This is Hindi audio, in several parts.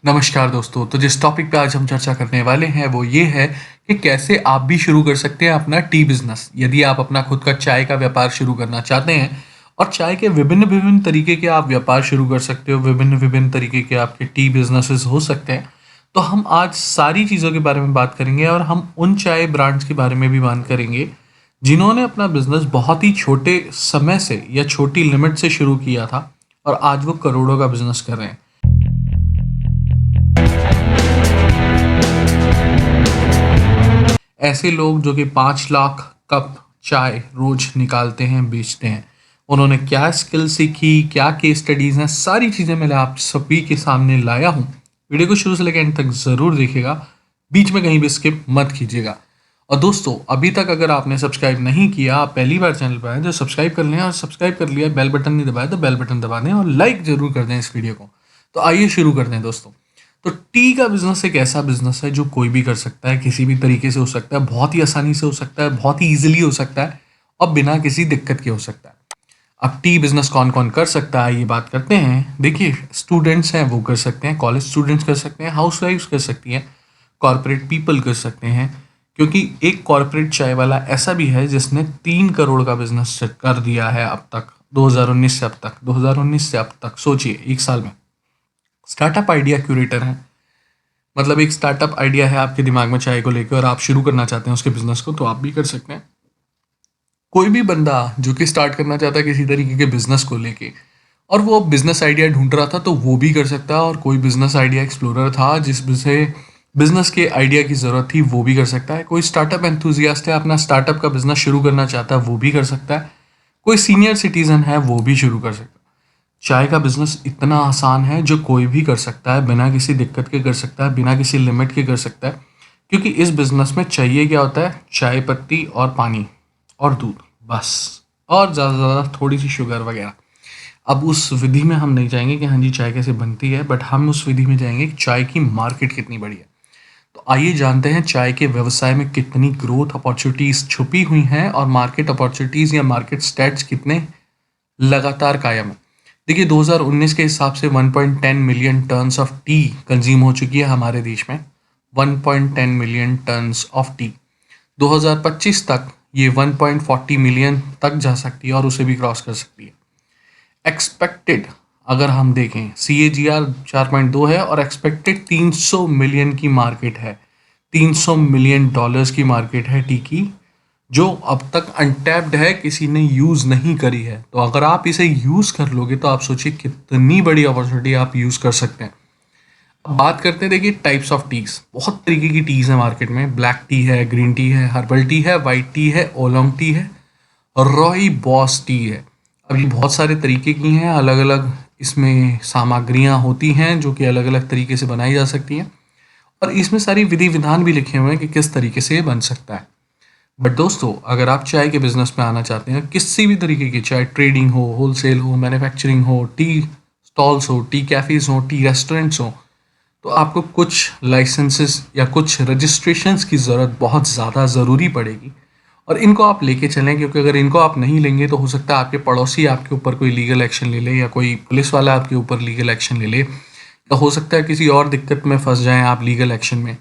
नमस्कार दोस्तों। तो जिस टॉपिक पे आज हम चर्चा करने वाले हैं वो ये है कि कैसे आप भी शुरू कर सकते हैं अपना टी बिजनेस। यदि आप अपना खुद का चाय का व्यापार शुरू करना चाहते हैं और चाय के विभिन्न विभिन्न तरीके के आप व्यापार शुरू कर सकते हो, विभिन्न विभिन्न तरीके के आपके टी बिजनेसेस हो सकते हैं। तो हम आज सारी चीज़ों के बारे में बात करेंगे और हम उन चाय ब्रांड्स के बारे में भी बात करेंगे जिन्होंने अपना बिजनेस बहुत ही छोटे समय से या छोटी लिमिट से शुरू किया था और आज वो करोड़ों का बिजनेस कर रहे हैं। ऐसे लोग जो कि 5 लाख कप चाय रोज निकालते हैं, बेचते हैं। उन्होंने क्या स्किल सीखी, क्या केस स्टडीज हैं, सारी चीज़ें मैं आप सभी के सामने लाया हूँ। वीडियो को शुरू से लेकर एंड तक ज़रूर देखिएगा, बीच में कहीं भी स्किप मत कीजिएगा। और दोस्तों, अभी तक अगर आपने सब्सक्राइब नहीं किया, आप पहली बार चैनल पर आए तो सब्सक्राइब कर लें, और सब्सक्राइब कर लिया, बेल बटन नहीं दबाया तो बेल बटन दबा दें और लाइक ज़रूर कर दें इस वीडियो को। तो आइए शुरू करते हैं दोस्तों। तो टी का बिजनेस एक ऐसा बिजनेस है जो कोई भी कर सकता है, किसी भी तरीके से हो सकता है, बहुत ही आसानी से हो सकता है, बहुत ही ईजिली हो सकता है और बिना किसी दिक्कत के हो सकता है। अब टी बिजनेस कौन कौन कर सकता है ये बात करते हैं। देखिए, स्टूडेंट्स हैं वो कर सकते हैं, कॉलेज स्टूडेंट्स कर सकते हैं, हाउस वाइफ्स कर सकती हैं, कॉरपोरेट पीपल कर सकते हैं। क्योंकि एक कॉरपोरेट चाय वाला ऐसा भी है जिसने 3 करोड़ का बिजनेस कर दिया है अब तक, 2019 से अब तक, 2019 से अब तक सोचिए, एक साल में। स्टार्टअप आइडिया क्यूरेटर है, मतलब एक स्टार्टअप आइडिया है आपके दिमाग में चाय को लेकर और आप शुरू करना चाहते हैं उसके बिजनेस को, तो आप भी कर सकते हैं। कोई भी बंदा जो कि स्टार्ट करना चाहता है किसी तरीके के बिजनेस को लेके और वो बिजनेस आइडिया ढूंढ रहा था, तो वो भी कर सकता है। और कोई बिजनेस आइडिया एक्सप्लोरर था जिससे बिजनेस के आइडिया की ज़रूरत थी, वो भी कर सकता है। कोई स्टार्टअप एंथुजियास्ट है, अपना स्टार्टअप का बिजनेस शुरू करना चाहता है, वो भी कर सकता है। कोई सीनियर सिटीजन है, वो भी शुरू कर सकता है। चाय का बिजनेस इतना आसान है जो कोई भी कर सकता है, बिना किसी दिक्कत के कर सकता है, बिना किसी लिमिट के कर सकता है। क्योंकि इस बिजनेस में चाहिए क्या होता है, चाय पत्ती और पानी और दूध, बस। और ज़्यादा से ज़्यादा थोड़ी सी शुगर वगैरह। अब उस विधि में हम नहीं जाएंगे कि हाँ जी चाय कैसे बनती है, बट हम उस विधि में जाएंगे कि चाय की मार्केट कितनी बड़ी है। तो आइए जानते हैं चाय के व्यवसाय में कितनी ग्रोथ अपॉर्चुनिटीज़ छुपी हुई हैं और मार्केट अपॉर्चुनिटीज़ या मार्केट स्टैट्स कितने लगातार कायम है। देखिए, 2019 के हिसाब से 1.10 million tons of T consume हो चुकी है हमारे देश में। 1.10 मिलियन टन्स ऑफ टी। 2025 तक ये 1.40 मिलियन तक जा सकती है और उसे भी क्रॉस कर सकती है। एक्सपेक्टेड अगर हम देखें, CAGR 4.2 है और एक्सपेक्टेड 300 मिलियन की मार्केट है। 300 मिलियन डॉलर्स की मार्केट है टी की, जो अब तक अनटैप्ड है, किसी ने यूज़ नहीं करी है। तो अगर आप इसे यूज़ कर लोगे तो आप सोचिए कितनी बड़ी अपॉर्चुनिटी आप यूज़ कर सकते हैं। अब बात करते हैं, देखिए, टाइप्स ऑफ टीज़। बहुत तरीके की टीज़ है मार्केट में। ब्लैक टी है, ग्रीन टी है, हर्बल टी है, वाइट टी है, ओलोंग टी है और रॉयबॉस टी है। अब ये बहुत सारे तरीके की हैं, अलग अलग इसमें सामग्रियाँ होती हैं जो कि अलग अलग तरीके से बनाई जा सकती हैं और इसमें सारी विधि विधान भी लिखे हुए हैं कि किस तरीके से ये बन सकता है। बट दोस्तों, अगर आप चाय के बिजनेस में आना चाहते हैं, किसी भी तरीके की, चाहे ट्रेडिंग हो, होलसेल हो, मैन्युफैक्चरिंग हो, टी स्टॉल्स हो, टी कैफ़ेज हो, टी रेस्टोरेंट्स हो, तो आपको कुछ लाइसेंसेस या कुछ रजिस्ट्रेशंस की ज़रूरत बहुत ज़्यादा ज़रूरी पड़ेगी और इनको आप लेके चलें। क्योंकि अगर इनको आप नहीं लेंगे तो हो सकता है आपके पड़ोसी आपके ऊपर कोई लीगल एक्शन ले ले या कोई पुलिस वाला आपके ऊपर लीगल एक्शन ले ले, या हो सकता है किसी और दिक्कत में फंस जाएं आप लीगल एक्शन में।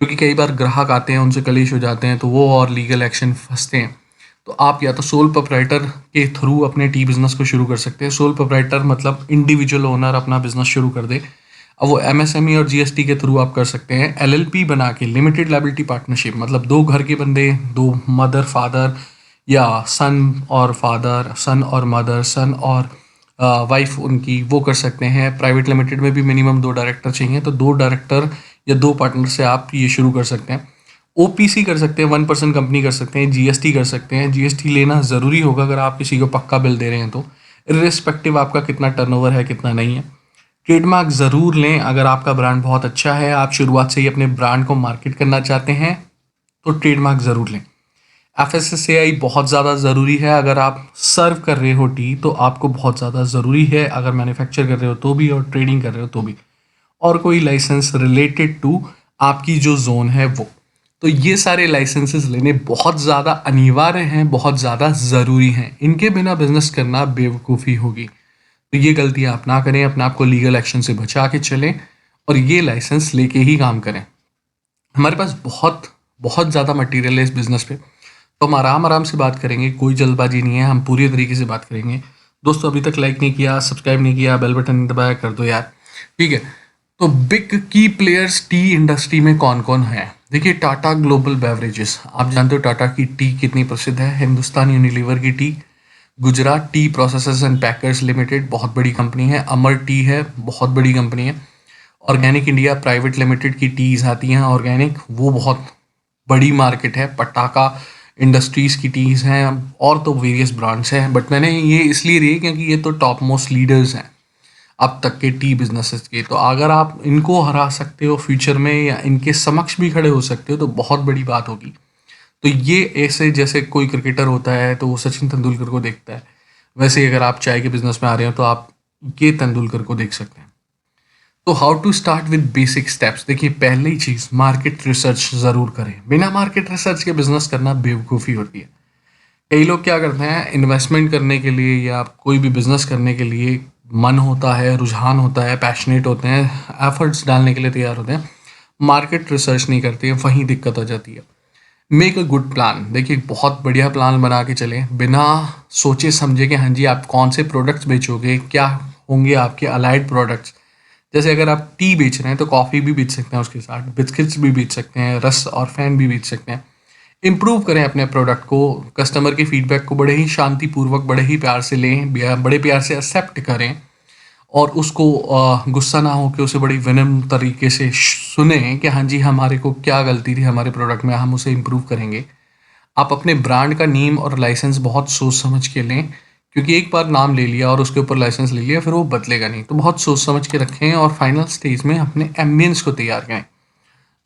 क्योंकि कई बार ग्राहक आते हैं, उनसे कलेश हो जाते हैं, तो वो और लीगल एक्शन फंसते हैं। तो आप या तो सोल प्रोप्राइटर के थ्रू अपने टी बिज़नेस को शुरू कर सकते हैं। सोल प्रोप्राइटर मतलब इंडिविजुअल ओनर अपना बिजनेस शुरू कर दे। अब वो MSME और GST के थ्रू आप कर सकते हैं। LLP बना के, लिमिटेड लायबिलिटी पार्टनरशिप, मतलब 2 घर के बंदे, 2 मदर फादर या सन और फादर, सन और मदर, सन और वाइफ उनकी, वो कर सकते हैं। प्राइवेट लिमिटेड में भी मिनिमम 2 डायरेक्टर चाहिए, तो 2 डायरेक्टर या 2 पार्टनर से आप ये शुरू कर सकते हैं। OPC कर सकते हैं, 1% कंपनी कर सकते हैं, GST कर सकते हैं। GST लेना ज़रूरी होगा अगर आप किसी को पक्का बिल दे रहे हैं तो, इर्रिस्पेक्टिव आपका कितना टर्नओवर है, कितना नहीं है। ट्रेडमार्क ज़रूर लें अगर आपका ब्रांड बहुत अच्छा है, आप शुरुआत से ही अपने ब्रांड को मार्केट करना चाहते हैं, तो ट्रेडमार्क ज़रूर लें। FSSAI बहुत ज़्यादा ज़रूरी है। अगर आप सर्व कर रहे हो टी तो आपको बहुत ज़्यादा ज़रूरी है, अगर मैन्युफैक्चर कर रहे हो तो भी और ट्रेडिंग कर रहे हो तो भी। और कोई लाइसेंस रिलेटेड टू आपकी जो जोन है वो। तो ये सारे लाइसेंसेस लेने बहुत ज़्यादा अनिवार्य हैं, बहुत ज़्यादा ज़रूरी हैं। इनके बिना बिजनेस करना बेवकूफ़ी होगी। तो ये गलती आप ना करें, अपने आप को लीगल एक्शन से बचा के चलें और ये लाइसेंस लेके ही काम करें। हमारे पास बहुत बहुत ज़्यादा मटेरियल है इस बिज़नेस पे, तो हम आराम आराम से बात करेंगे, कोई जल्दबाजी नहीं है, हम पूरी तरीके से बात करेंगे। दोस्तों अभी तक लाइक नहीं किया, सब्सक्राइब नहीं किया, बेल बटन नहीं दबाया, कर दो यार, ठीक है। तो बिग की प्लेयर्स टी इंडस्ट्री में कौन कौन है? देखिए, टाटा ग्लोबल बेवरेजेस, आप जानते हो टाटा की टी कितनी प्रसिद्ध है। हिंदुस्तान यूनिलीवर की T, Gujarat tea processors and packers limited बहुत बड़ी कंपनी है, अमर टी है बहुत बड़ी कंपनी है, ऑर्गेनिक इंडिया प्राइवेट लिमिटेड की टीज आती हैं ऑर्गेनिक, वो बहुत बड़ी मार्केट है। पटाका इंडस्ट्रीज की टीज हैं, और तो वेरियस ब्रांड्स हैं, बट मैंने ये इसलिए लिए क्योंकि ये तो टॉप मोस्ट लीडर्स हैं अब तक के टी बिजनेसेस के। तो अगर आप इनको हरा सकते हो फ्यूचर में, या इनके समक्ष भी खड़े हो सकते हो, तो बहुत बड़ी बात होगी। तो ये ऐसे जैसे कोई क्रिकेटर होता है तो वो सचिन तेंदुलकर को देखता है, वैसे ही अगर आप चाय के बिजनेस में आ रहे हो तो आप ये तेंदुलकर को देख सकते हैं। तो how to start with basic steps. देखिए, पहली चीज़ मार्केट रिसर्च ज़रूर करें। बिना मार्केट रिसर्च के बिजनेस करना बेवकूफ़ी होती है। कई लोग क्या करते हैं, इन्वेस्टमेंट करने के लिए या कोई भी बिजनेस करने के लिए मन होता है, रुझान होता है, पैशनेट होते हैं, एफर्ट्स डालने के लिए तैयार होते हैं, मार्केट रिसर्च नहीं करते हैं, वहीं दिक्कत हो जाती है। Make a good plan. देखिए, बहुत बढ़िया प्लान बना के चलें, बिना सोचे समझे कि हाँ जी आप कौन से प्रोडक्ट्स बेचोगे, क्या होंगे आपके अलाइड प्रोडक्ट्स। जैसे अगर आप टी बेच रहे हैं तो कॉफ़ी भी बेच सकते हैं, उसके साथ बिस्किट्स भी बेच सकते हैं, रस और फैन भी बेच सकते हैं। इम्प्रूव करें अपने प्रोडक्ट को, कस्टमर के फीडबैक को बड़े ही शांतिपूर्वक, बड़े ही प्यार से लें, बड़े प्यार से एक्सेप्ट करें, और उसको गुस्सा ना हो कि उसे बड़ी विनम्र तरीके से सुने कि हाँ जी हमारे को क्या गलती थी हमारे प्रोडक्ट में, हम उसे इम्प्रूव करेंगे। आप अपने ब्रांड का नेम और लाइसेंस बहुत सोच समझ के लें, क्योंकि एक बार नाम ले लिया और उसके ऊपर लाइसेंस ले लिया फिर वो बदलेगा नहीं, तो बहुत सोच समझ के रखें। और फाइनल स्टेज में अपने एम्बियंस को तैयार करें।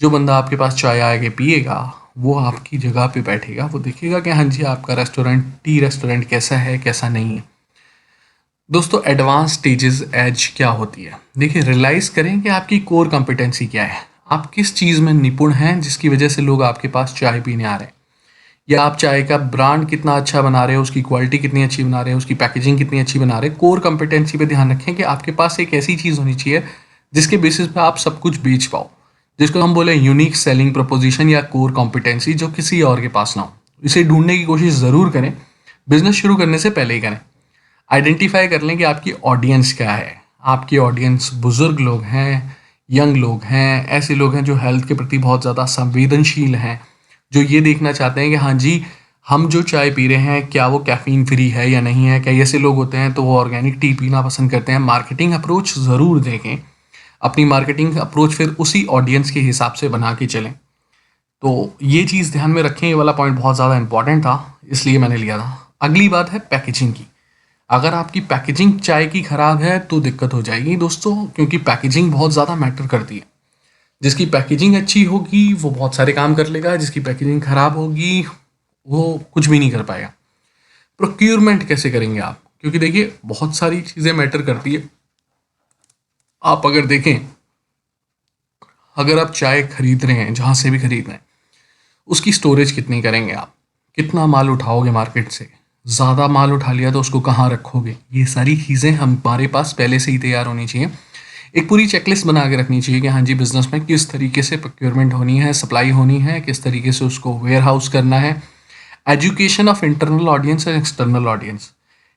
जो बंदा आपके पास चाय आके पिएगा, वो आपकी जगह पे बैठेगा, वो देखेगा कि हाँ जी आपका रेस्टोरेंट, टी रेस्टोरेंट कैसा है कैसा नहीं है। दोस्तों, एडवांस स्टेजेस एज क्या होती है? देखिए, रियलाइज़ करें कि आपकी कोर कॉम्पिटेंसी क्या है, आप किस चीज़ में निपुण हैं जिसकी वजह से लोग आपके पास चाय पीने आ रहे हैं, या आप चाय का ब्रांड कितना अच्छा बना रहे हो, उसकी क्वालिटी कितनी अच्छी बना रहे हो, उसकी पैकेजिंग कितनी अच्छी बना रहे हो। कोर कॉम्पिटेंसी पे ध्यान रखें कि आपके पास एक ऐसी चीज़ होनी चाहिए जिसके बेसिस पे आप सब कुछ बेच पाओ, जिसको हम बोले यूनिक सेलिंग प्रोपोजिशन या कोर कॉम्पिटेंसी, जो किसी और के पास ना हो। इसे ढूंढने की कोशिश ज़रूर करें, बिजनेस शुरू करने से पहले ही करें। आइडेंटिफाई कर लें कि आपकी ऑडियंस क्या है। आपकी ऑडियंस बुजुर्ग लोग हैं, यंग लोग हैं, ऐसे लोग हैं जो हेल्थ के प्रति बहुत ज़्यादा संवेदनशील हैं, जो ये देखना चाहते हैं कि हाँ जी हम जो चाय पी रहे हैं क्या वो कैफ़ीन फ्री है या नहीं है। कई ऐसे लोग होते हैं तो वो ऑर्गेनिक टी पीना पसंद करते हैं। मार्केटिंग अप्रोच ज़रूर देखें, अपनी मार्केटिंग अप्रोच फिर उसी ऑडियंस के हिसाब से बना के चलें। तो ये चीज़ ध्यान में रखें, ये वाला पॉइंट बहुत ज़्यादा इंपॉर्टेंट था, इसलिए मैंने लिया था। अगली बात है पैकेजिंग की। अगर आपकी पैकेजिंग चाय की ख़राब है तो दिक्कत हो जाएगी दोस्तों, क्योंकि पैकेजिंग बहुत ज़्यादा मैटर करती है। जिसकी पैकेजिंग अच्छी होगी वो बहुत सारे काम कर लेगा, जिसकी पैकेजिंग ख़राब होगी वो कुछ भी नहीं कर पाएगा। प्रोक्यूरमेंट कैसे करेंगे आप? क्योंकि देखिए, बहुत सारी चीज़ें मैटर करती है। आप अगर देखें, अगर आप चाय खरीद रहे हैं, जहाँ से भी खरीद रहे हैं, उसकी स्टोरेज कितनी करेंगे आप, कितना माल उठाओगे मार्केट से, ज़्यादा माल उठा लिया तो उसको कहाँ रखोगे, ये सारी चीज़ें हमारे पास पहले से ही तैयार होनी चाहिए। एक पूरी चेकलिस्ट बना के रखनी चाहिए कि हाँ जी बिजनेस में किस तरीके से प्रोक्योरमेंट होनी है, सप्लाई होनी है, किस तरीके से उसको वेयर हाउस करना है। Education of internal audience and external audience.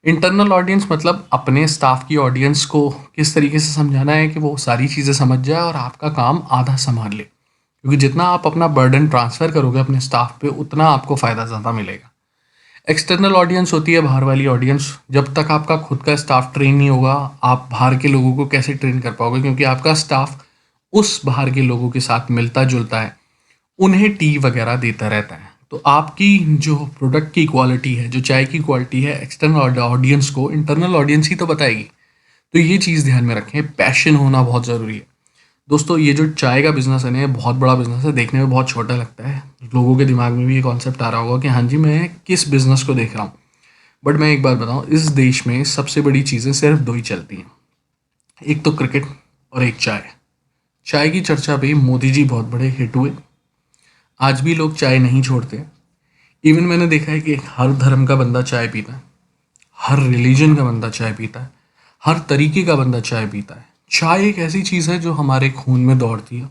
Internal audience मतलब अपने स्टाफ की ऑडियंस को किस तरीके से समझाना है कि वो सारी चीज़ें समझ जाए और आपका काम आधा संभाल ले, क्योंकि जितना आप अपना बर्डन ट्रांसफ़र करोगे अपने स्टाफ पे उतना आपको फ़ायदा ज़्यादा मिलेगा। एक्सटर्नल ऑडियंस होती है बाहर वाली ऑडियंस। जब तक आपका खुद का स्टाफ ट्रेन नहीं होगा, आप बाहर के लोगों को कैसे ट्रेन कर पाओगे, क्योंकि आपका स्टाफ उस बाहर के लोगों के साथ मिलता जुलता है, उन्हें टी वगैरह देता रहता है। तो आपकी जो प्रोडक्ट की क्वालिटी है, जो चाय की क्वालिटी है, एक्सटर्नल ऑडियंस को इंटरनल ऑडियंस ही तो बताएगी। तो ये चीज़ ध्यान में रखें, पैशन होना बहुत ज़रूरी है। दोस्तों, ये जो चाय का बिज़नेस है ना, ये बहुत बड़ा बिज़नेस है, देखने में बहुत छोटा लगता है। लोगों के दिमाग में भी ये कॉन्सेप्ट आ रहा होगा कि हाँ जी मैं किस बिज़नेस को देख रहा हूँ। बट मैं एक बात बताऊँ, इस देश में सबसे बड़ी चीज़ें सिर्फ दो ही चलती हैं, एक तो क्रिकेट और एक चाय। चाय की चर्चा पे मोदी जी बहुत बड़े हिट हुए, आज भी लोग चाय नहीं छोड़ते। इवन मैंने देखा है कि हर धर्म का बंदा चाय पीता है, हर रिलीजन का बंदा चाय पीता है, हर तरीके का बंदा चाय पीता है। चाय एक ऐसी चीज़ है जो हमारे खून में दौड़ती है।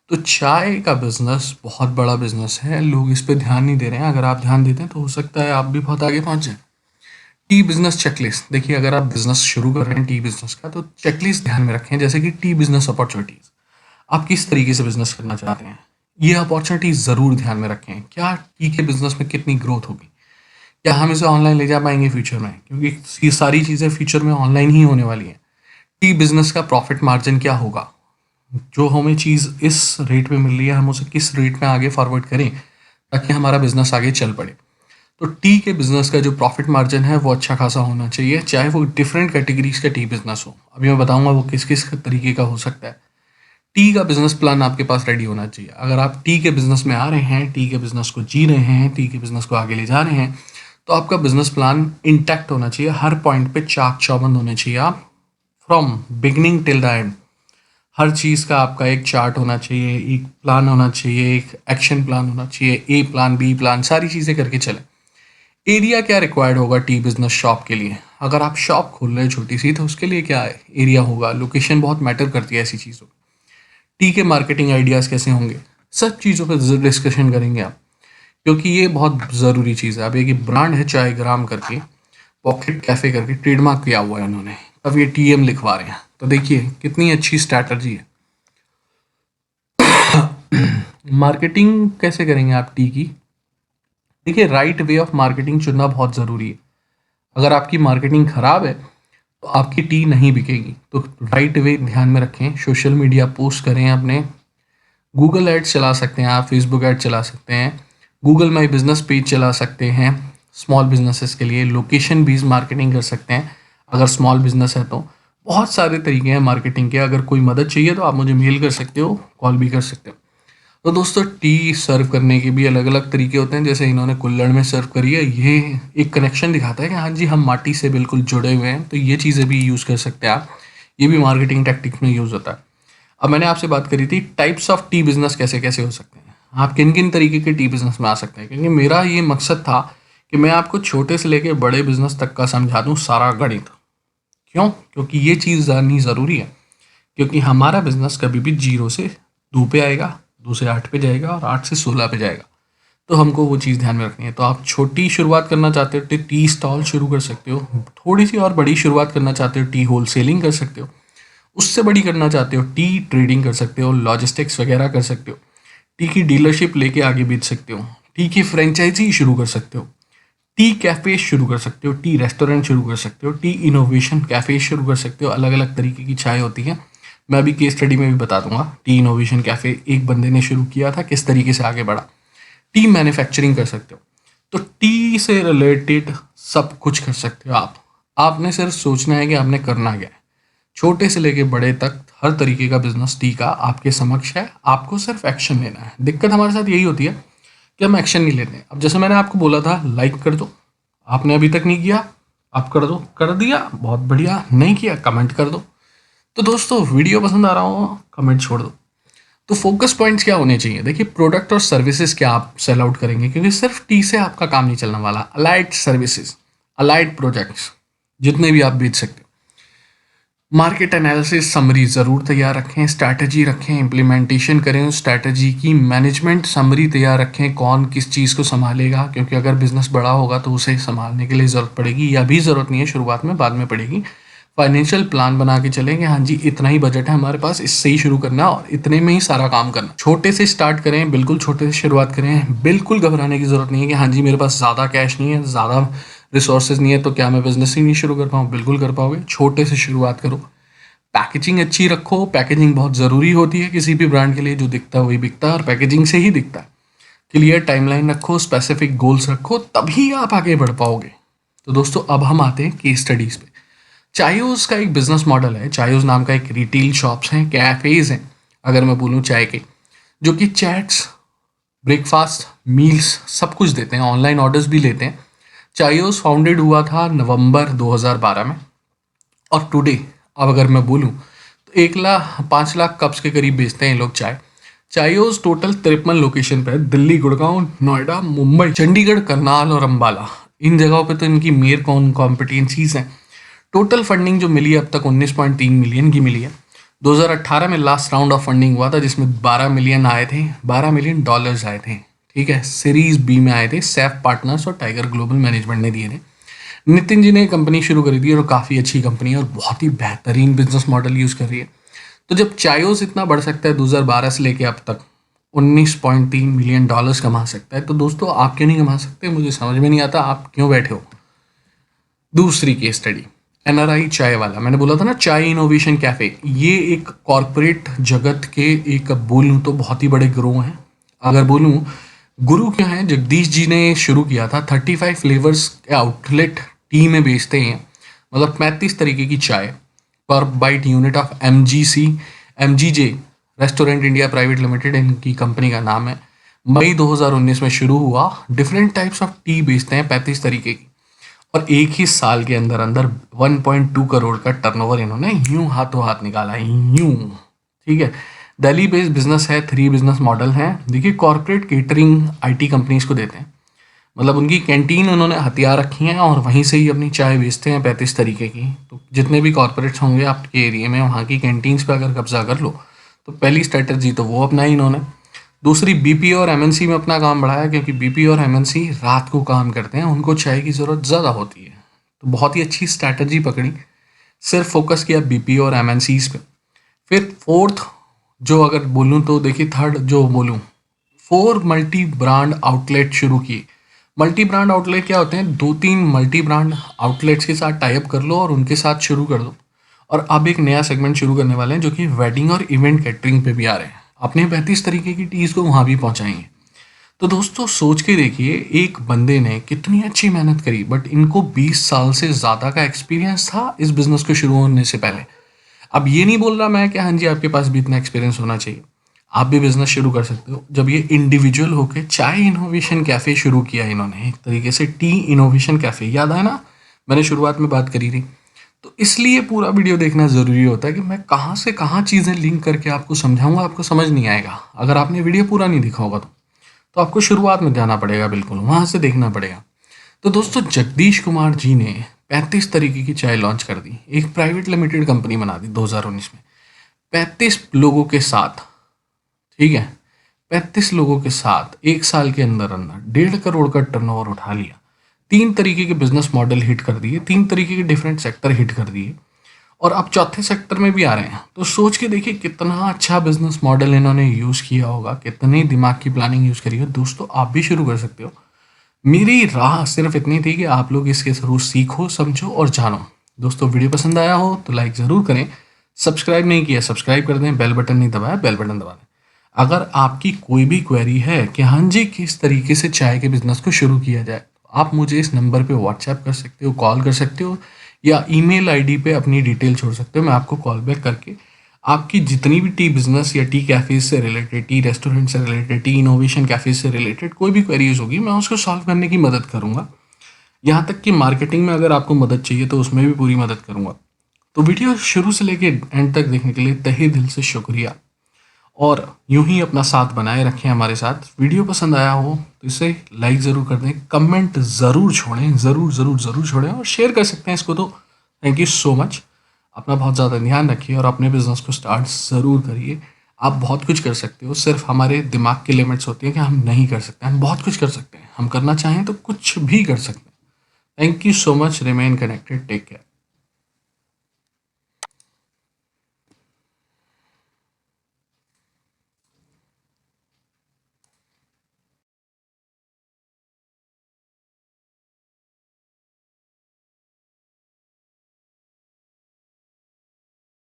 तो चाय का बिज़नेस बहुत बड़ा बिज़नेस है, लोग इस पे ध्यान नहीं दे रहे हैं। अगर आप ध्यान देते हैं तो हो सकता है आप भी बहुत आगे पहुँच जाएँ। टी बिज़नेस चेकलिस्ट देखिए, अगर आप बिज़नेस शुरू कर रहे हैं टी बिज़नेस का तो चेकलिस्ट ध्यान में रखें, जैसे कि टी बिज़नेस अपॉर्चुनिटीज़। आप किस तरीके से बिज़नेस करना चाहते हैं? ये अपॉर्चुनिटी ज़रूर ध्यान में रखें। क्या टी के बिज़नेस में कितनी ग्रोथ होगी? क्या हम इसे ऑनलाइन ले जा पाएँगे फ्यूचर में? क्योंकि ये सारी चीज़ें फ्यूचर में ऑनलाइन ही होने वाली हैं। टी बिज़नेस का प्रॉफ़िट मार्जिन क्या होगा? जो हमें चीज़ इस रेट पे मिल रही है, हम उसे किस रेट में आगे फॉरवर्ड करें ताकि हमारा बिज़नेस आगे चल पड़े। तो टी के बिज़नेस का जो प्रॉफ़िट मार्जिन है वो अच्छा खासा होना चाहिए, चाहे वो डिफरेंट कैटेगरीज़ का टी बिज़नेस हो। अभी मैं बताऊँगा वो किस-किस तरीके का हो सकता है। टी का बिज़नेस प्लान आपके पास रेडी होना चाहिए। अगर आप टी के बिज़नेस में आ रहे हैं, टी के बिज़नेस को जी रहे हैं, टी के बिज़नेस को आगे ले जा रहे हैं, तो आपका बिज़नेस प्लान इंटैक्ट होना चाहिए। हर पॉइंट पे चाक-चौबंद होने चाहिए आप, from beginning till the end. हर चीज़ का आपका एक चार्ट होना चाहिए, एक प्लान होना चाहिए, एक एक्शन प्लान होना चाहिए, ए प्लान, बी प्लान, सारी चीज़ें करके चलें। एरिया क्या रिक्वायर्ड होगा टी बिज़नेस शॉप के लिए? अगर आप शॉप खोल रहे हैं छोटी-सी तो उसके लिए क्या है एरिया होगा, लोकेशन बहुत मैटर करती है ऐसी चीज़ों में। टी के मार्केटिंग आइडियाज़ कैसे होंगे? सब चीज़ों पे डिस्कशन करेंगे आप, क्योंकि ये बहुत ज़रूरी चीज़ है। अब एक ब्रांड है चाय ग्राम करके, पॉकेट कैफ़े करके ट्रेडमार्क किया हुआ है उन्होंने। अब ये टीएम लिखवा रहे हैं। तो देखिए कितनी अच्छी स्ट्रैटेजी है। मार्केटिंग कैसे करेंगे आप टी की? देखिए, राइट वे ऑफ मार्केटिंग चुनना बहुत ज़रूरी है। अगर आपकी मार्केटिंग खराब है तो आपकी टी नहीं बिकेगी। तो राइट वे ध्यान में रखें। सोशल मीडिया पोस्ट करें अपने, गूगल एड्स चला सकते हैं आप, फेसबुक एड चला सकते हैं, गूगल माई बिजनेस पेज चला सकते हैं स्मॉल बिजनेसेस के लिए, लोकेशन बेस्ड मार्केटिंग कर सकते हैं अगर स्मॉल बिजनेस है तो। बहुत सारे तरीके हैं मार्केटिंग के। अगर कोई मदद चाहिए तो आप मुझे मेल कर सकते हो, कॉल भी कर सकते हो। तो दोस्तों, टी सर्व करने के भी अलग अलग तरीके होते हैं। जैसे इन्होंने कुल्हड़ में सर्व करी है, ये एक कनेक्शन दिखाता है कि हाँ जी हम माटी से बिल्कुल जुड़े हुए हैं। तो ये चीज़ें भी यूज़ कर सकते हैं आप। ये भी मार्केटिंग टैक्टिक्स में यूज़ होता है। अब मैंने आपसे बात करी थी टाइप्स ऑफ टी बिजनेस कैसे कैसे हो सकते हैं, आप किन किन तरीके के टी बिजनेस में आ सकते हैं। क्योंकि मेरा ये मकसद था कि मैं आपको छोटे से लेके बड़े बिजनेस तक का समझा दूँ सारा गणित। क्यों? क्योंकि ये चीज़ जाननी ज़रूरी है। क्योंकि हमारा बिजनेस कभी भी 0 से 2 पे आएगा, 2 से 8 पे जाएगा और 8 से 16 पे जाएगा। तो हमको वो चीज़ ध्यान में रखनी है। तो आप छोटी शुरुआत करना चाहते हो तो टी स्टॉल शुरू कर सकते हो। थोड़ी सी और बड़ी शुरुआत करना चाहते हो, टी होलसेलिंग कर सकते हो। उससे बड़ी करना चाहते हो, टी ट्रेडिंग कर सकते हो, लॉजिस्टिक्स वगैरह कर सकते हो। टी की डीलरशिप लेके आगे बेच सकते हो। टी की फ्रेंचाइजी शुरू कर सकते हो। टी कैफ़े शुरू कर सकते हो, टी रेस्टोरेंट शुरू कर सकते हो, टी इनोवेशन कैफ़े शुरू कर सकते हो। अलग अलग तरीके की चाय होती है। मैं अभी केस स्टडी में भी बता दूंगा। टी इनोवेशन कैफ़े एक बंदे ने शुरू किया था, किस तरीके से आगे बढ़ा। टी मैन्युफैक्चरिंग कर सकते हो। तो टी से रिलेटेड सब कुछ कर सकते हो आप। आपने सिर्फ सोचना है कि आपने करना क्या है। छोटे से लेके बड़े तक हर तरीके का बिजनेस टी का आपके समक्ष है। आपको सिर्फ एक्शन लेना है। दिक्कत हमारे साथ यही होती है कि हम एक्शन नहीं लेते। अब जैसे मैंने आपको बोला था लाइक कर दो, आपने अभी तक नहीं किया, आप कर दो। कर दिया, बहुत बढ़िया। नहीं किया, कमेंट कर दो। तो दोस्तों, वीडियो पसंद आ रहा हो कमेंट छोड़ दो। तो फोकस पॉइंट्स क्या होने चाहिए? देखिए, प्रोडक्ट और सर्विसेज क्या आप सेल आउट करेंगे, क्योंकि सिर्फ टी से आपका काम नहीं चलने वाला। अलाइड सर्विसेज, अलाइड प्रोजेक्ट्स जितने भी आप बेच सकते हो। मार्केट एनालिसिस समरी ज़रूर तैयार रखें, स्ट्रैटेजी रखें, इम्प्लीमेंटेशन करें उस स्ट्रैटेजी की, मैनेजमेंट समरी तैयार रखें, कौन किस चीज़ को संभालेगा। क्योंकि अगर बिजनेस बड़ा होगा तो उसे संभालने के लिए ज़रूरत पड़ेगी, या भी ज़रूरत नहीं है शुरुआत में, बाद में पड़ेगी। फाइनेंशियल प्लान बना के चलेंगे, हाँ जी इतना ही बजट है हमारे पास, इससे ही शुरू करना और इतने में ही सारा काम करना। छोटे से स्टार्ट करें, बिल्कुल छोटे से शुरुआत करें। बिल्कुल घबराने की ज़रूरत नहीं है कि हाँ जी मेरे पास ज़्यादा कैश नहीं है, ज़्यादा रिसोर्सेज नहीं है, तो क्या मैं बिजनेस ही नहीं शुरू कर पाऊँ? बिल्कुल कर पाओगे। छोटे से शुरुआत करो। पैकेजिंग अच्छी रखो। पैकेजिंग बहुत ज़रूरी होती है किसी भी ब्रांड के लिए। जो दिखता है वही बिकता है और पैकेजिंग से ही दिखता है। क्लियर टाइमलाइन रखो, स्पेसिफिक गोल्स रखो, तभी आप आगे बढ़ पाओगे। तो दोस्तों, अब हम आते हैं केस स्टडीज़ पे। चायोस का एक बिजनेस मॉडल है। चायोस नाम का एक रिटेल शॉप्स हैं, कैफ़ेज़ हैं अगर मैं बोलूँ चाय के, जो कि चैट्स, ब्रेकफास्ट, मील्स सब कुछ देते हैं। ऑनलाइन ऑर्डर्स भी लेते हैं। चायोस फाउंडेड हुआ था नवंबर 2012 में। और टुडे अब अगर मैं बोलूँ तो 5 लाख कप्स के करीब बेचते हैं ये लोग चाय। चायोस टोटल 53 लोकेशन पे है। दिल्ली, गुड़गांव, नोएडा, मुंबई, चंडीगढ़, करनाल और अंबाला। इन जगहों पे तो इनकी मेयर कॉम्पिटेंसीज हैं। टोटल फंडिंग जो मिली है अब तक 19.3 मिलियन की मिली है। 2018 में लास्ट राउंड ऑफ फंडिंग हुआ था जिसमें 12 मिलियन आए थे, $12 मिलियन आए थे। ठीक है, सीरीज बी में आए थे, सैफ पार्टनर्स और टाइगर ग्लोबल मैनेजमेंट ने दिए थे। नितिन जी ने कंपनी शुरू करी थी और काफ़ी अच्छी कंपनी है और बहुत ही बेहतरीन बिजनेस मॉडल यूज़ कर रही है। तो जब चायोस इतना बढ़ सकता है 2012 से लेके अब तक 19.3 मिलियन डॉलर्स कमा सकता है, तो दोस्तों आप क्यों नहीं कमा सकते? मुझे समझ में नहीं आता आप क्यों बैठे हो। दूसरी केस स्टडी, एनआरआई चाय वाला। मैंने बोला था ना चाय इनोवेशन कैफे, ये एक कॉरपोरेट जगत के एक बोलूँ तो बहुत ही बड़े गुरु हैं। अगर बोलूँ गुरु क्या है, जगदीश जी ने शुरू किया था। 35 फ्लेवर्स के आउटलेट टी में बेचते हैं, मतलब 35 तरीके की चाय पर bite unit of MGJ restaurant India private limited इनकी कंपनी का नाम है। मई 2019 में शुरू हुआ। डिफरेंट टाइप्स ऑफ टी बेचते हैं 35 तरीके की, और एक ही साल के अंदर अंदर 1.2 करोड़ का टर्नओवर इन्होंने यूं हाथों हाथ निकाला है, यूं। ठीक है, दिल्ली बेस्ड बिजनेस है, 3 बिजनेस मॉडल हैं। देखिए, कॉर्पोरेट केटरिंग IT कंपनीज को देते हैं, मतलब उनकी कैंटीन उन्होंने हथियार रखी हैं और वहीं से ही अपनी चाय बेचते हैं 35 तरीके की। तो जितने भी कॉर्पोरेट्स होंगे आपके एरिया में, वहाँ की कैंटीन्स पे अगर कब्जा कर लो तो पहली स्ट्रेटजी तो वो अपनाई इन्होंने। दूसरी, BPO और MNC में अपना काम बढ़ाया, क्योंकि BPO और MNC रात को काम करते हैं, उनको चाय की ज़रूरत ज़्यादा होती है। तो बहुत ही अच्छी स्ट्रैटेजी पकड़ी, सिर्फ फोकस किया BPO और MNCs पे। फिर फोर्थ जो अगर बोलूँ तो देखिए, थर्ड जो बोलूँ, 4 मल्टी ब्रांड आउटलेट शुरू किए। मल्टी ब्रांड आउटलेट क्या होते हैं? 2-3 मल्टी ब्रांड आउटलेट्स के साथ टाई अप कर लो और उनके साथ शुरू कर दो। और अब एक नया सेगमेंट शुरू करने वाले हैं जो कि वेडिंग और इवेंट कैटरिंग पे भी आ रहे हैं। अपने 35 तरीके की टीज को वहाँ भी पहुँचाएंगे। तो दोस्तों सोच के देखिए, एक बंदे ने कितनी अच्छी मेहनत करी, बट इनको 20 साल से ज़्यादा का एक्सपीरियंस था इस बिज़नेस को शुरू होने से पहले। अब ये नहीं बोल रहा मैं कि हाँ जी आपके पास भी इतना एक्सपीरियंस होना चाहिए, आप भी बिजनेस शुरू कर सकते हो। जब ये इंडिविजुअल होके चाय इनोवेशन कैफ़े शुरू किया इन्होंने, एक तरीके से टी इनोवेशन कैफ़े, याद है ना मैंने शुरुआत में बात करी थी। तो इसलिए पूरा वीडियो देखना ज़रूरी होता है कि मैं कहाँ से कहाँ चीज़ें लिंक करके आपको समझाऊंगा, आपको समझ नहीं आएगा अगर आपने वीडियो पूरा नहीं देखा होगा। तो आपको शुरुआत में जाना पड़ेगा, बिल्कुल वहाँ से देखना पड़ेगा। तो दोस्तों जगदीश कुमार जी ने 35 तरीके की चाय लॉन्च कर दी, एक प्राइवेट लिमिटेड कंपनी बना दी 2019 में, 35 लोगों के साथ। ठीक है, 35 लोगों के साथ एक साल के अंदर अंदर 1.5 करोड़ का टर्नओवर उठा लिया। 3 तरीके के बिजनेस मॉडल हिट कर दिए, 3 तरीके के डिफरेंट सेक्टर हिट कर दिए, और अब चौथे सेक्टर में भी आ रहे हैं। तो सोच के देखिए कितना अच्छा बिजनेस मॉडल इन्होंने यूज़ किया होगा, कितनी दिमाग की प्लानिंग यूज़ करी है। दोस्तों आप भी शुरू कर सकते हो। मेरी राह सिर्फ इतनी थी कि आप लोग इसके ज़रूर सीखो, समझो और जानो। दोस्तों वीडियो पसंद आया हो तो लाइक ज़रूर करें, सब्सक्राइब नहीं किया सब्सक्राइब कर दें, बेल बटन नहीं दबाया बेल बटन दबा दें। अगर आपकी कोई भी क्वेरी है कि हाँ जी किस तरीके से चाय के बिज़नेस को शुरू किया जाए, तो आप मुझे इस नंबर पे व्हाट्सएप कर सकते हो, कॉल कर सकते हो, या ईमेल आईडी पे अपनी डिटेल छोड़ सकते हो। मैं आपको कॉल बैक करके आपकी जितनी भी टी बिज़नेस या टी कैफ़ेज से रिलेटेड, टी रेस्टोरेंट से रिलेटेड, टी इनोवेशन कैफ़ेज से रिलेटेड कोई भी क्वेरीज होगी, मैं उसको सॉल्व करने की मदद करूँगा। यहाँ तक कि मार्केटिंग में अगर आपको मदद चाहिए तो उसमें भी पूरी मदद करूँगा। तो वीडियो शुरू से लेके एंड तक देखने के लिए तहे दिल से शुक्रिया, और यूं ही अपना साथ बनाए रखें हमारे साथ। वीडियो पसंद आया हो तो इसे लाइक ज़रूर कर दें, कमेंट ज़रूर छोड़ें, ज़रूर ज़रूर ज़रूर छोड़ें, और शेयर कर सकते हैं इसको। तो थैंक यू सो मच। अपना बहुत ज़्यादा ध्यान रखिए और अपने बिज़नेस को स्टार्ट ज़रूर करिए। आप बहुत कुछ कर सकते हो, सिर्फ हमारे दिमाग की लिमिट्स होती है कि हम नहीं कर सकते। हम बहुत कुछ कर सकते हैं, हम करना चाहें तो कुछ भी कर सकते हैं। Thank you so much. Remain connected, take care.